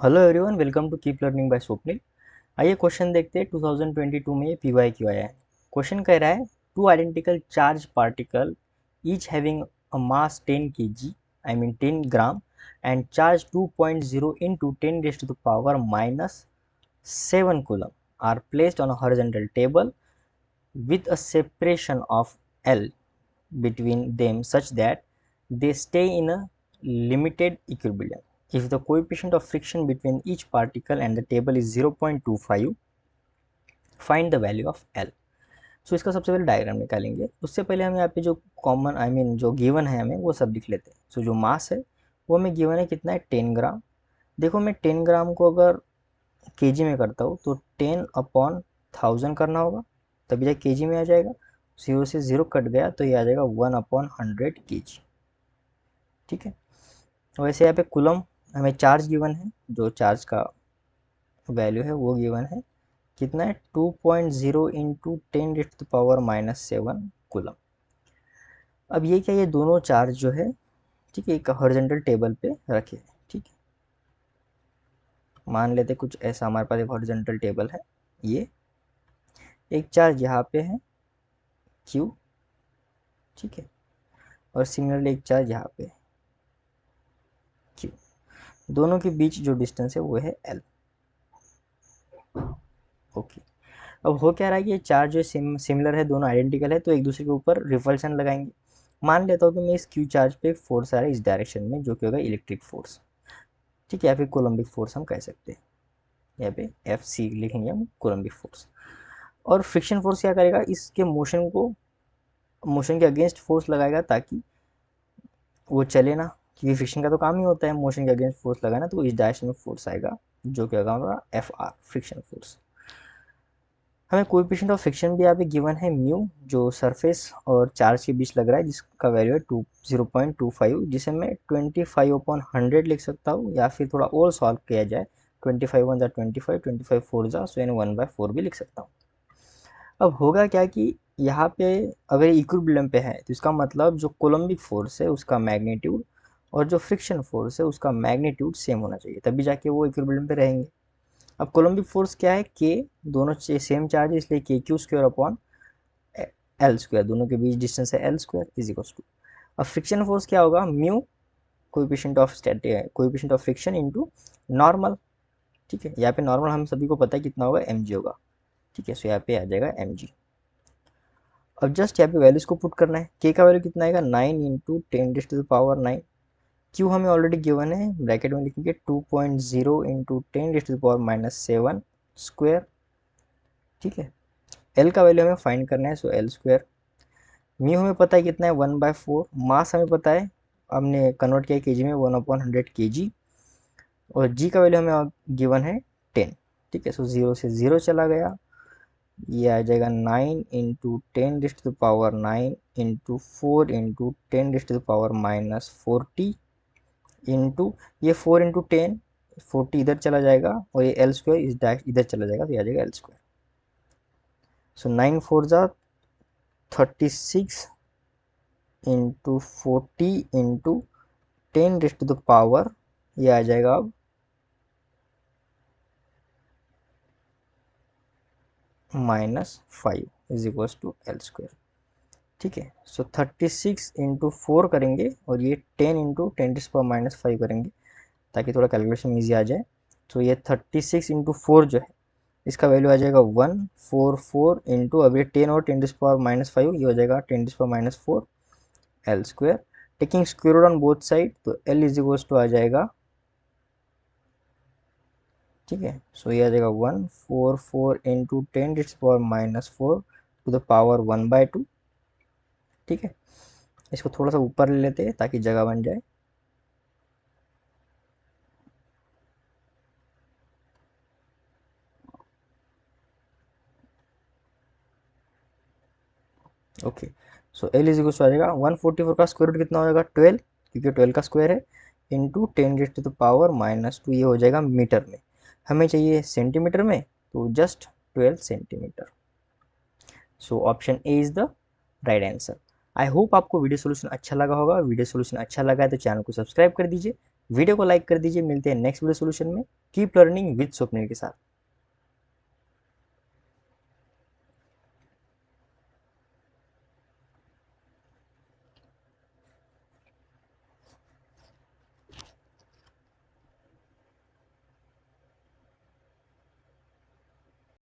Hello everyone, welcome to keep learning by Swapnil. आइए question देखते हैं। 2022 में ये PYQ आया है। क्वेश्चन कह रहा है two identical charge particle each having a mass 10 kg, I mean 10 gram, and charge 2.0 into 10 raised to the power minus 7 coulomb are placed on a horizontal table with a separation of L between them such that they stay in a limited equilibrium. If the coefficient of friction between each particle and the table is 0.25, find the value of L. सो इसका सबसे पहले diagram निकालेंगे। उससे पहले हम यहाँ पे जो कॉमन जो गिवन है हमें वो सब लिख लेते हैं। सो जो मास है वो हमें गिवन है कितना है, 10 ग्राम। देखो मैं 10 ग्राम को अगर केजी में करता हूँ तो 10/1000 करना होगा, तभी जाके केजी में आ जाएगा। 0 से 0 कट गया तो ये आ जाएगा 1/100 kg। ठीक है। वैसे यहाँ पे कुलम हमें चार्ज गिवन है, जो चार्ज का वैल्यू है वो गिवन है कितना है, 2.0 इंटू 10⁻⁻7 कुलम। अब ये क्या, ये दोनों चार्ज जो है, ठीक है, एक हॉरिजॉन्टल टेबल पे रखे हैं। ठीक है, मान लेते कुछ ऐसा हमारे पास एक हॉरिजॉन्टल टेबल है। ये एक चार्ज यहाँ पे है Q, ठीक है, और सिमिलरली एक चार्ज यहाँ पे Q। दोनों के बीच जो डिस्टेंस है वो है L। ओके। अब हो क्या रहा है कि ये चार्ज जो सिमिलर है, दोनों आइडेंटिकल है, तो एक दूसरे के ऊपर रिपल्शन लगाएंगे। मान लेता हूँ कि मैं इस क्यू चार्ज पे एक फोर्स आ रहा है इस डायरेक्शन में, जो कि होगा इलेक्ट्रिक फोर्स। ठीक है, या फिर कोलम्बिक फोर्स हम कह सकते हैं। यहाँ पे FC लिखेंगे हम, कोलम्बिक फोर्स। और फ्रिक्शन फोर्स क्या करेगा, इसके मोशन के अगेंस्ट फोर्स लगाएगा ताकि वो चले ना, क्योंकि फ्रिक्शन का तो काम ही होता है मोशन के अगेंस्ट फोर्स लगाना। तो इस डायरेक्शन में फोर्स आएगा, जो कि होगा हमारा FR, फ्रिक्शन फोर्स। हमें कोएफिशिएंट ऑफ फ्रिक्शन भी यहाँ पे गिवन है म्यू, जो सरफेस और चार्ज के बीच लग रहा है, जिसका वैल्यू है 0.25, जिसे मैं 25/100 लिख सकता हूँ, या फिर थोड़ा और सॉल्व किया जाए 25 1 25, 25 4 सो यानी 1/4 भी लिख सकता हूँ। अब होगा क्या कि यहाँ पे अगर इक्विलिब्रियम पे है तो इसका मतलब जो कोलम्बिक फोर्स है उसका मैग्नीट्यूड और जो फ्रिक्शन फोर्स है उसका मैग्नीट्यूड सेम होना चाहिए, तभी जाके वो इक्विलिब्रियम पे रहेंगे। अब कोलम्बिक फोर्स क्या है, के, दोनों सेम चार्ज है इसलिए KQ² अपॉन L², दोनों के बीच डिस्टेंस है L² इज इक्वल्स टू। अब फ्रिक्शन फोर्स क्या होगा, mu coefficient of friction into normal. ठीक है, यहाँ पे नॉर्मल हम सभी को पता है कितना होगा, mg होगा। ठीक है, सो यहाँ पे आ जाएगा mg। अब जस्ट यहाँ पे वैल्यूज को पुट करना है। के का वैल्यू कितना आएगा, 9 इंटू 10⁻⁹। क्यू हमें ऑलरेडी गिवन है, ब्रैकेट में लिखेंगे 2.0 इंटू 10⁻⁻7 स्क्वायर। ठीक है, एल का वैल्यू हमें फाइंड करना है, सो L²। म्यू हमें पता है कितना है, 1/4। मास हमें पता है, हमने कन्वर्ट किया केजी में, 1/100 kg। और जी का वैल्यू हमें गिवन है 10। ठीक है, सो 0 से 0 चला गया, ये आ जाएगा 9 इंटू 10⁻⁹ इंटू 4 इंटू 10⁻⁻40 इंटू ये 4 इंटू 10, 40 इधर चला जाएगा, और ये L² इधर चला जाएगा, तो ये आ जाएगा L²। सो 9 4 जा 36 इंटू 40 इंटू 10⁻, ये आ जाएगा अब -5 इज इक्वल्स टू L²। ठीक है, सो 36 इंटू 4 करेंगे और ये 10 इंटू 10⁻⁻5 करेंगे ताकि थोड़ा कैलकुलेशन ईजी आ जाए। तो ये 36 इंटू 4 जो है इसका वैल्यू आ जाएगा 144 इंटू, अब ये 10 और 10⁻⁻5, ये हो जाएगा 10⁻⁻4 L²। Taking square root on both side, तो L इज इक्वल्स टू आ जाएगा, ठीक है, सो ये आ जाएगा 144 इंटू 10⁻⁻4 टू द पावर 1/2। ठीक है, इसको थोड़ा सा ऊपर ले लेते हैं ताकि जगह बन जाए। Okay, so L is equal to आ जाएगा 144 का स्क्वायर रूट कितना हो जाएगा, 12, क्योंकि 12 का स्क्वायर है, इंटू 10⁻⁻2, ये हो जाएगा मीटर में। हमें चाहिए सेंटीमीटर में, तो just 12 centimetre. So option A is the right answer. I hope आपको वीडियो सोल्यूशन अच्छा लगा होगा। वीडियो सोल्यूशन अच्छा लगा है तो चैनल को सब्सक्राइब कर दीजिए, वीडियो को लाइक कर दीजिए। मिलते हैं नेक्स्ट वीडियो सोल्यूशन में। कीप लर्निंग विद स्वप्निल के साथ।